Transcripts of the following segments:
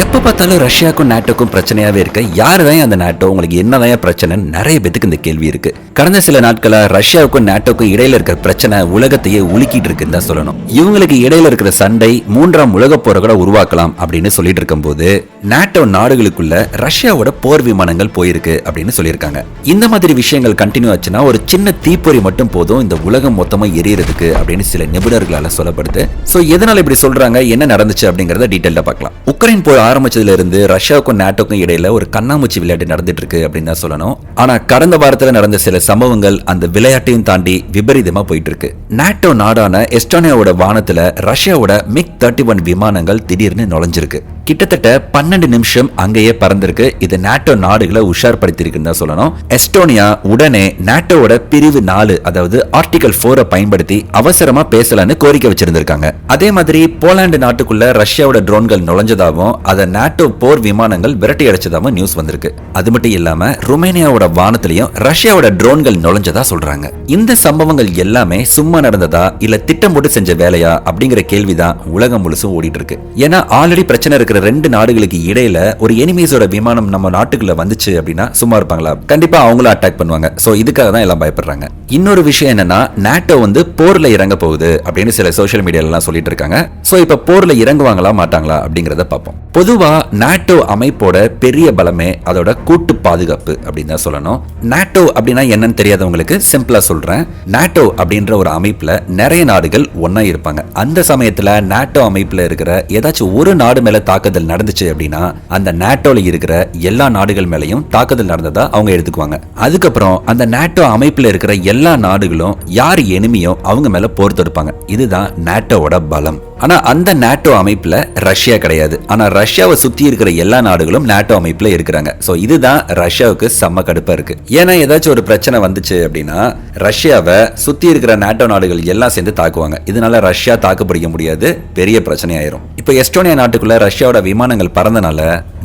எப்ப பார்த்தாலும் ரஷ்யாவுக்கும் நாட்டோக்கும் பிரச்சனையாவே இருக்கு. யாரு தான் அந்த நாட்டோ, உங்களுக்கு என்னதான் பிரச்சனை? நிறைய பேத்துக்கு இந்த கேள்வி இருக்கு. கடந்த சில நாட்களா ரஷ்யாவுக்கும் நாட்டோக்கும் இடையில இருக்கிற பிரச்சனை உலகத்தையே உலுக்கிட்டு இருக்குன்னு தான் சொல்லணும். இவங்களுக்கு இடையில இருக்கிற சண்டை மூன்றாம் உலக போரை கூட உருவாக்கலாம் அப்படின்னு சொல்லிட்டு இருக்கும் போது நாட்டோ நாடுகளுக்குள்ள ரஷ்யாவோட போர் விமானங்கள் போயிருக்கு அப்படின்னு சொல்லியிருக்காங்க. இந்த மாதிரி விஷயங்கள் கண்டினியூ ஆச்சுன்னா ஒரு சின்ன தீப்பொறி மட்டும் போதும் இந்த உலகம் மொத்தமா எரியறதுக்கு அப்படின்னு சில நிபுணர்களால சொல்லப்படுது. சோ எதனால இப்படி சொல்றாங்க, என்ன நடந்துச்சு அப்படிங்கறத டீடைலா பார்க்கலாம். உக்ரைன் போர் ஆரம்பிச்சதுல இருந்து ரஷ்யாவுக்கும் நாட்டோக்கும் இடையில ஒரு கண்ணாமூச்சி விளையாட்டு நடந்துட்டு இருக்கு அப்படின்னு தான் சொல்லணும். ஆனா கடந்த வாரத்துல நடந்த சில சம்பவங்கள் அந்த விளையாட்டையும் தாண்டி விபரீதமா போயிட்டு இருக்கு. நாட்டோ நாடான எஸ்டோனியாவோட வானத்துல ரஷ்யாவோட MiG-31 விமானங்கள் திடீர்னு நுழைஞ்சிருக்கு. கிட்டத்தட்ட 12 நிமிஷம் அங்கேயே பறந்திருக்கு. இது நாட்டோ நாடுகளை உஷார்படுத்திருக்குன்னு தான் சொல்லணும். எஸ்டோனியா உடனே நாட்டோவோட பிரிவு 4 அதாவது ஆர்டிகல் 4 பயன்படுத்தி அவசரமா பேசலான்னு கோரிக்கை வச்சிருந்திருக்காங்க. அதே மாதிரி போலாந்து நாட்டுக்குள்ள ரஷ்யாவோட ட்ரோன்கள் நுழைஞ்சதாகவும் அதை நாட்டோ போர் விமானங்கள் விரட்டி அடிச்சதாகவும் நியூஸ் வந்திருக்கு. அது மட்டும் இல்லாம ருமேனியாவோட வானத்திலையும் ரஷ்யாவோட ட்ரோன்கள் நுழைஞ்சதா சொல்றாங்க. இந்த சம்பவங்கள் எல்லாமே சும்மா நடந்ததா இல்ல திட்டம் போட்டு செஞ்ச வேலையா அப்படிங்கிற கேள்விதான் உலகம் முழுசும் ஓடிட்டு இருக்கு. ஏன்னா ஆல்ரெடி பிரச்சனை இருக்கிற ரெண்டு நாடுகளுக்கு இடையில ஒரு எனிமீஸோட விமானம் நம்ம நாட்டுக்குள்ள வந்துச்சு அப்படின்னா சும்மா இருப்பாங்களா? கண்டிப்பா அவங்களும் அட்டாக் பண்ணுவாங்க. சோ இதுக்காக தான் எல்லாம் பயப்படுறாங்க. இன்னொரு விஷயம் என்னன்னா நாட்டோ போர்ல இறங்க போகுது அப்படின்னு சில சோஷியல் மீடியால எல்லாம் சொல்லிட்டு இருக்காங்க. சோ இப்ப போர்ல இறங்குவாங்களா மாட்டாங்களா அப்படிங்கறத பார்ப்போம். பொதுவா நாட்டோ அமைப்போட பெரிய பலமே அதோட கூட்டு பாதுகாப்பு அப்படின்னு தான் சொல்லணும். நாட்டோ அப்படின்னா என்னன்னு தெரியாதவங்களுக்கு சிம்பிளா சொல்றேன். நாட்டோ அப்படின்ற ஒரு அமைப்புல நிறைய நாடுகள் ஒன்னா இருப்பாங்க. அந்த சமயத்துல நாட்டோ அமைப்புல இருக்கிற ஏதாச்சும் ஒரு நாடு மேல தாக்குதல் நடந்துச்சு அப்படின்னா அந்த நாட்டோல இருக்கிற எல்லா நாடுகள் மேலையும் தாக்குதல் நடந்ததா அவங்க எடுத்துக்குவாங்க. அதுக்கப்புறம் அந்த நாட்டோ அமைப்புல இருக்கிற எல்லா நாடுகளும் யார் எனிமியோ அவங்க மேல போர் தொடுப்பாங்க. இதுதான் நாட்டோவோட பலம். ஆனா அந்த நாட்டோ அமைப்புல ரஷ்யா கிடையாது. ஆனா ரஷ்யாவை சுத்தி இருக்கிற எல்லா நாடுகளும் நாட்டோ அமைப்புல இருக்கிறாங்க. சோ இதுதான் ரஷ்யாவுக்கு செம்ம கடுப்பா இருக்கு. ஏன்னா ஏதாச்சும் ஒரு பிரச்சனை வந்துச்சு அப்படின்னா ரஷ்யாவை சுத்தி இருக்கிற நாட்டோ நாடுகள் எல்லாம் சேர்ந்து தாக்குவாங்க. இதனால ரஷ்யா தாக்கு பிடிக்க முடியாது, பெரிய பிரச்சனை ஆயிரும். இப்ப எஸ்டோனியா நாட்டுக்குள்ள ரஷ்யாவோட விமானங்கள் பறந்தனால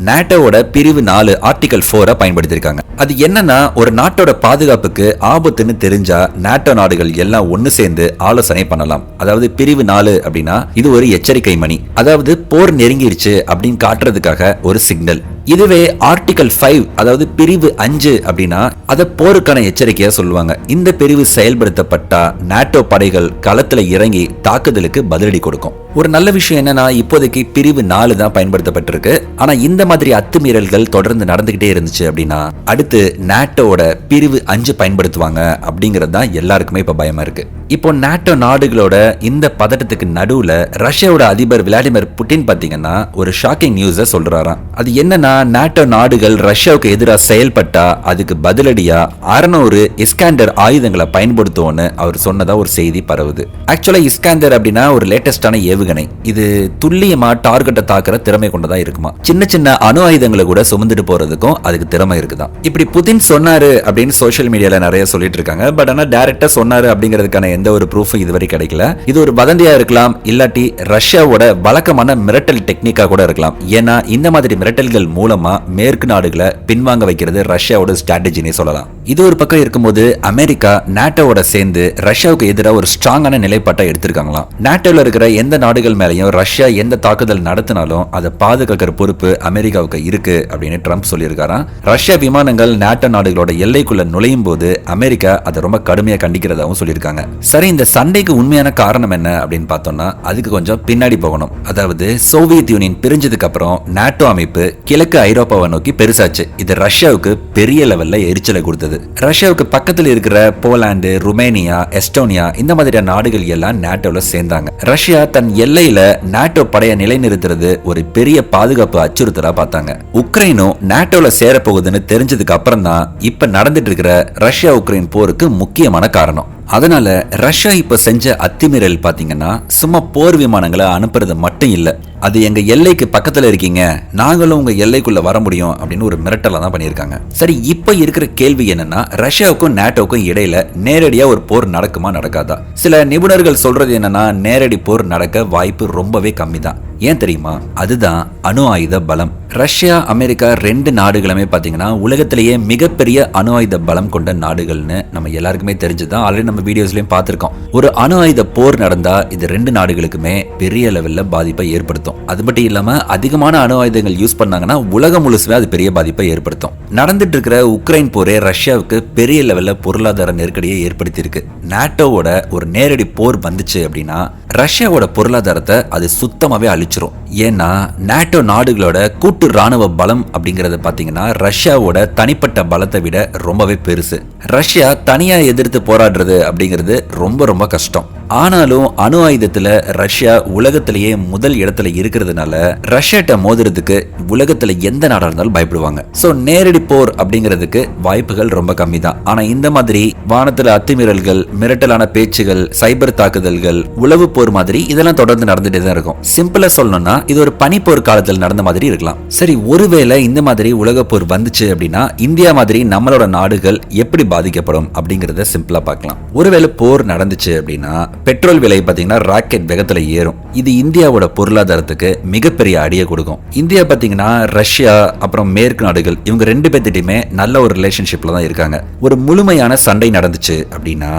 நாட்டோவோட பிரிவு 4 ஆர்டிகல் 4 பயன்படுத்திருக்காங்க. அது என்னன்னா ஒரு நாட்டோட பாதுகாப்புக்கு ஆபத்துன்னு தெரிஞ்சா நாட்டோ நாடுகள் எல்லாம் ஒன்னு சேர்ந்து ஆலோசனை பண்ணலாம். அதாவது பிரிவு 4 அப்படின்னா இது ஒரு எச்சரிக்கை மணி, அதாவது போர் நெருங்கிருச்சு அப்படின்னு காட்டுறதுக்காக ஒரு சிக்னல். இதுவே ஆர்டிகல் 5 அதாவது பிரிவு 5 அப்படின்னா அத போருக்கான எச்சரிக்கையா சொல்லுவாங்க. இந்த பிரிவு செயல்படுத்தப்பட்டா நாட்டோ படைகள் களத்துல இறங்கி தாக்குதலுக்கு பதிலடி கொடுக்கும். ஒரு நல்ல விஷயம் என்னன்னா இப்போதைக்கு பிரிவு 4 தான் பயன்படுத்தப்பட்டிருக்கு. ஆனா இந்த மாதிரி அத்துமீறல்கள் தொடர்ந்து நடந்துகிட்டே இருந்துச்சு அப்படின்னா அடுத்து நாட்டோட பிரிவு 5 பயன்படுத்துவாங்க அப்படிங்கிறது தான் எல்லாருக்குமே இப்ப பயமா இருக்கு. இப்போ நாட்டோ நாடுகளோட இந்த பதட்டத்துக்கு நடுவுல ரஷ்யாவோட அதிபர் விளாடிமிர் புட்டின் பாத்தீங்கன்னா ஒரு ஷாக்கிங் நியூஸ சொல்றாராம். அது என்னன்னா நாட்டோ நாடுகள் ரஷ்யாவுக்கு எதிராக செயல்பட்டா அதுக்கு பதிலடியா 600 இஸ்காண்டர் ஆயுதங்களை பயன்படுத்துவோன்னு அவர் சொன்னதா ஒரு செய்தி பரவுது. ஆக்சுவலா இஸ்காண்டர் அப்படின்னா ஒரு லேட்டஸ்டான ஏவுகணை. இது துல்லியமா டார்கெட்டை தாக்குற திறமை கொண்டதா இருக்குமா. சின்ன சின்ன அணு ஆயுதங்களை கூட சுமந்துட்டு போறதுக்கும் அதுக்கு திறமை இருக்குதான். இப்படி புதின் சொன்னாரு அப்படின்னு சோஷியல் மீடியால நிறைய சொல்லிட்டு இருக்காங்க. பட் ஆனா டைரக்டா சொன்னாரு அப்படிங்கிறதுக்கான எந்த ஒரு ப்ரூஃபும் இதுவரை கிடைக்கல. இது ஒரு வதந்தியா இருக்கலாம், இல்லாட்டி ரஷ்யாவோட வழக்கமான மிரட்டல் டெக்னிக்கா கூட இருக்கலாம். ஏன்னா இந்த மாதிரி மிரட்டல்கள் மூலமா மேற்கு நாடுகளை பின்வாங்க வைக்கிறது ரஷ்யாவோட ஸ்ட்ராட்டஜினே சொல்லலாம். இது ஒரு பக்கம் இருக்கும்போது அமெரிக்கா நாட்டோவோட சேர்ந்து ரஷ்யாவுக்கு எதிராக ஒரு ஸ்ட்ராங்கான நிலைப்பாட்டை எடுத்திருக்காங்களாம். நாட்டோல இருக்கிற எந்த நாடுகள் மேலையும் ரஷ்யா எந்த தாக்குதல் நடத்தினாலும் அதை பாதுகாக்கிற பொறுப்பு அமெரிக்காவுக்கு இருக்கு அப்படின்னு ட்ரம்ப் சொல்லியிருக்காராம். ரஷ்யா விமானங்கள் நாட்டோ நாடுகளோட எல்லைக்குள்ள நுழையும் போது அமெரிக்கா அதை ரொம்ப கடுமையா கண்டிக்கிறதாவும் சொல்லியிருக்காங்க. சரி, இந்த சண்டைக்கு உண்மையான காரணம் என்ன அப்படின்னு பார்த்தோம்னா அதுக்கு கொஞ்சம் பின்னாடி போகணும். அதாவது சோவியத் யூனியன் பிரிஞ்சதுக்கு அப்புறம் நாட்டோ அமைப்பு கிழக்கு ஐரோப்பாவை நோக்கி பெருசாச்சு. இது ரஷ்யாவுக்கு பெரிய லெவல்ல எரிச்சலை கொடுத்தது. ரஷ்யாவுக்கு பக்கத்தில் இருக்கிற போலாந்து, ருமேனியா, எஸ்டோனியா இந்த மாதிரியான நாடுகள் எல்லாம் நாட்டோல சேர்ந்தாங்க. ரஷ்யா தன் எல்லையில நாட்டோ படையை நிலைநிறுத்துறது ஒரு பெரிய பாதுகாப்பு அச்சுறுத்தலா பார்த்தாங்க. உக்ரைனும் நாட்டோல சேரப்போகுதுன்னு தெரிஞ்சதுக்கு அப்புறம் தான் இப்ப நடந்துட்டு இருக்கிற ரஷ்யா உக்ரைன் போருக்கு முக்கியமான காரணம். அதனால ரஷ்யா இப்ப செஞ்ச அத்துமீறல் பாத்தீங்கன்னா சும்மா போர் விமானங்களை அனுப்புறது மட்டும் இல்ல, அது எங்க எல்லைக்கு பக்கத்துல இருக்கீங்க, நாங்களும் உங்க எல்லைக்குள்ள வர முடியும் அப்படின்னு ஒரு மிரட்டல தான் பண்ணியிருக்காங்க. சரி, இப்ப இருக்கிற கேள்வி என்னன்னா ரஷ்யாவுக்கும் நாட்டோவுக்கும் இடையில நேரடியா ஒரு போர் நடக்குமா நடக்காதா? சில நிபுணர்கள் சொல்றது என்னன்னா நேரடி போர் நடக்க வாய்ப்பு ரொம்பவே கம்மி தான். ஏன் தெரியுமா? அதுதான் அணு ஆயுத பலம். ரஷ்யா, அமெரிக்கா ரெண்டு நாடுகளுமே பாத்தீங்கன்னா உலகத்திலேயே மிகப்பெரிய அணு ஆயுத பலம் கொண்ட நாடுகள்னு நம்ம எல்லாருக்குமே தெரிஞ்சுதான். ஆல்ரெடி நம்ம வீடியோஸ்லயும் பார்த்திருக்கோம். ஒரு அணு ஆயுத போர் நடந்தா இது ரெண்டு நாடுகளுக்குமே பெரிய லெவல்ல பாதிப்பை ஏற்படுத்தும். அது மட்டும் இல்லாம அதிகமான அணு ஆயுதங்கள் யூஸ் பண்ணாங்கன்னா உலகம் முழுசுமே அது பெரிய பாதிப்பை ஏற்படுத்தும். நடந்துட்டு இருக்கிற உக்ரைன் போரே ரஷ்யாவுக்கு பெரிய லெவல்ல பொருளாதார நெருக்கடியை ஏற்படுத்தி இருக்கு. நாட்டோவோட ஒரு நேரடி போர் வந்துச்சு அப்படின்னா ரஷ்யாவோட பொருளாதாரத்தை அது சுத்தமாவே அழிச்சிரும். ஏன்னா நாட்டோ நாடுகளோட கூட்டு ராணுவ பலம் அப்படிங்கறத பாத்தீங்கன்னா ரஷ்யாவோட தனிப்பட்ட பலத்தை விட ரொம்பவே பெருசு. ரஷ்யா தனியா எதிர்த்து போராடுறது அப்படிங்கிறது ரொம்ப ரொம்ப கஷ்டம். ஆனாலும் அணு ஆயுதத்துல ரஷ்யா உலகத்திலேயே முதல் இடத்துல இருக்கிறதுனால ரஷ்யாட்ட மோதுறதுக்கு உலகத்துல எந்த நாடா இருந்தாலும் பயப்படுவாங்க. சோ நேரடி போர் அப்படிங்கிறதுக்கு வாய்ப்புகள் ரொம்ப கம்மி தான். ஆனா இந்த மாதிரி வானத்துல அத்துமீறல்கள், மிரட்டலான பேச்சுகள், சைபர் தாக்குதல்கள், உளவு போர் மாதிரி இதெல்லாம் தொடர்ந்து நடந்துட்டே தான் இருக்கும். சிம்பிளா சொல்லணும்னா இது ஒரு பனிப்போர் காலத்தில் நடந்த மாதிரி இருக்கலாம். சரி, ஒருவேளை இந்த மாதிரி உலக போர் வந்துச்சு அப்படின்னா இந்தியா மாதிரி நம்மளோட நாடுகள் எப்படி பாதிக்கப்படும் அப்படிங்கறத சிம்பிளா பார்க்கலாம். ஒருவேளை போர் நடந்துச்சு அப்படின்னா பெட்ரோல் விலை பாத்தீங்கன்னா ராக்கெட் வேகத்துல ஏறும். இது இந்தியாவோட பொருளாதாரத்துக்கு மிகப்பெரிய அடியை கொடுக்கும். இந்தியா பாத்தீங்கன்னா ரஷ்யா அப்புறம் மேற்கு நாடுகள் இவங்க ரெண்டு பேர்த்திட்டுமே நல்ல ஒரு ரிலேஷன்ஷிப்ல தான் இருக்காங்க. ஒரு முழுமையான சண்டை நடந்துச்சு அப்படின்னா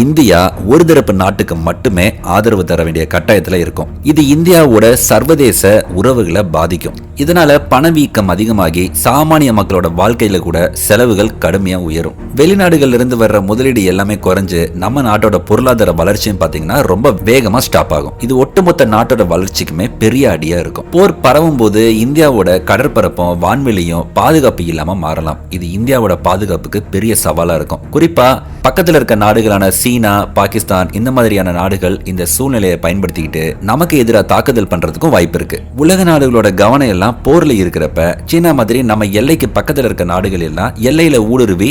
இந்தியா ஒரு தரப்பு நாட்டுக்கு மட்டுமே ஆதரவு தர வேண்டிய கட்டாயத்துல இருக்கும். இது இந்தியாவோட சர்வதேச உறவுகளை பாதிக்கும். இதனால பணவீக்கம் அதிகமாகி சாமானிய மக்களோட வாழ்க்கையில கூட செலவுகள் கடுமையா உயரும். வெளிநாடுகள்ல இருந்து வர்ற முதலீடு எல்லாமே குறைஞ்சு நம்ம நாட்டோட பொருளாதார வளர்ச்சியும் பாத்தீங்கன்னா ரொம்ப வேகமா ஸ்டாப் ஆகும். இது ஒட்டுமொத்த நாட்டோட வளர்ச்சிக்குமே பெரிய அடியா இருக்கும். போர் பரவும் போது இந்தியாவோட கடற்பரப்பும் வான்வெளியும் பாதுகாப்பு இல்லாம மாறலாம். இது இந்தியாவோட பாதுகாப்புக்கு பெரிய சவாலா இருக்கும். குறிப்பா பக்கத்துல இருக்க நாடுகளான சீனா, பாகிஸ்தான் இந்த மாதிரியான நாடுகள் இந்த சூழ்நிலையை பயன்படுத்திக்கிட்டு நமக்கு எதிராக தாக்குதல் பண்றதுக்கும் வாய்ப்பு இருக்கு. உலக நாடுகளோட கவனம் எல்லாம் போர்ல இருக்கிறப்ப சீனா மாதிரி நம்ம எல்லைக்கு பக்கத்துல இருக்க நாடுகள் எல்லாம் எல்லையில ஊடுருவி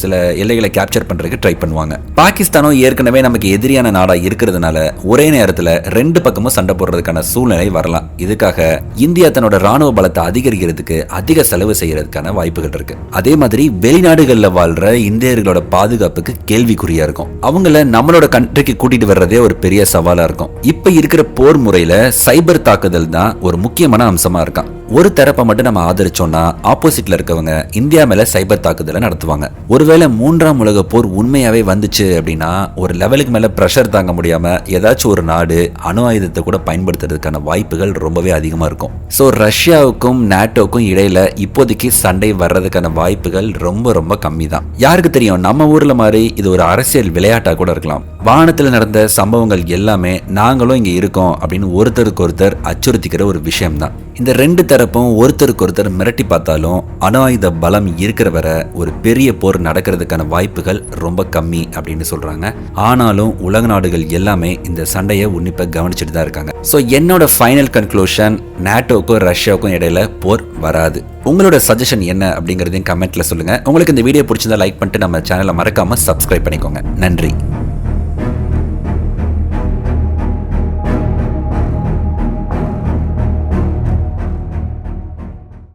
சில எல்லைகளை கேப்சர் பண்றதுக்கு ட்ரை பண்ணுவாங்க. பாகிஸ்தானும் ஏற்கனவே நமக்கு எதிரியான நாடா இருக்கிறதுனால ஒரே நேரத்துல ரெண்டு பக்கமும் சண்டை போடுறதுக்கான சூழ்நிலை வரலாம். இதுக்காக இந்தியா தன்னோட ராணுவ பலத்தை அதிகரிக்கிறதுக்கு அதிக செலவு செய்யறதுக்கான வாய்ப்புகள் இருக்கு. அதே மாதிரி வெளிநாடுகள்ல வாழ்ற இந்தியர்களோட பாதுகாப்புக்கு கேள்விக்குறியா இருக்கும். அவங்கள நம்மளோட கண்ட்ரிக்கு கூட்டிட்டு வர்றதே ஒரு பெரிய சவாலா இருக்கும். இப்ப இருக்கிற போர் முறையில சைபர் தாக்குதல் தான் ஒரு முக்கியமான அம்சமா இருக்கான். ஒரு தரப்பை மட்டும் நம்ம ஆதரிச்சோம்னா ஆப்போசிட்ல இருக்கவங்க இந்தியா மேல சைபர் தாக்குதலை நடத்துவாங்க. ஒருவேளை மூன்றாம் உலக போர் உண்மையாவே வந்துச்சு அப்படின்னா ஒரு லெவலுக்கு மேல பிரஷர் தாங்க முடியாம ஏதாச்சும் ஒரு நாடு அணு ஆயுதத்தை கூட பயன்படுத்துறதுக்கான வாய்ப்புகள் ரொம்பவே அதிகமா இருக்கும். சோ ரஷ்யாவுக்கும் நாட்டோக்கும் இடையில இப்போதைக்கு சண்டை வர்றதுக்கான வாய்ப்புகள் ரொம்ப ரொம்ப கம்மி தான். யாருக்கு தெரியும், நம்ம ஊர்ல மாதிரி இது ஒரு அரசியல் விளையாட்டா கூட இருக்கலாம். வானத்துல நடந்த சம்பவங்கள் எல்லாமே நாங்களும் இங்க இருக்கோம் அப்படின்னு ஒருத்தருக்கு ஒருத்தர் அச்சுறுத்திக்கிற ஒரு விஷயம் தான். இந்த ரெண்டு தரப்பும் ஒருத்தருக்கு ஒருத்தர் மிரட்டி பார்த்தாலும் அணு ஆயுத பலம் இருக்கிற வர ஒரு பெரிய போர் நடக்கிறதுக்கான வாய்ப்புகள் ரொம்ப கம்மி அப்படின்னு சொல்றாங்க. ஆனாலும் உலக நாடுகள் எல்லாமே இந்த சண்டையை உன்னிப்பா கவனிச்சுட்டு தான் இருக்காங்க. சோ என்னோட ஃபைனல் கன்க்ளூஷன், நாட்டோக்கும் ரஷ்யாவுக்கும் இடையில போர் வராது. உங்களோட சஜஷன் என்ன அப்படிங்கறதையும் கமெண்ட்ல சொல்லுங்க. உங்களுக்கு இந்த வீடியோ பிடிச்சிருந்தா லைக் பண்ணிட்டு நம்ம சேனலை மறக்காம சப்ஸ்கிரைப் பண்ணிக்கோங்க. நன்றி.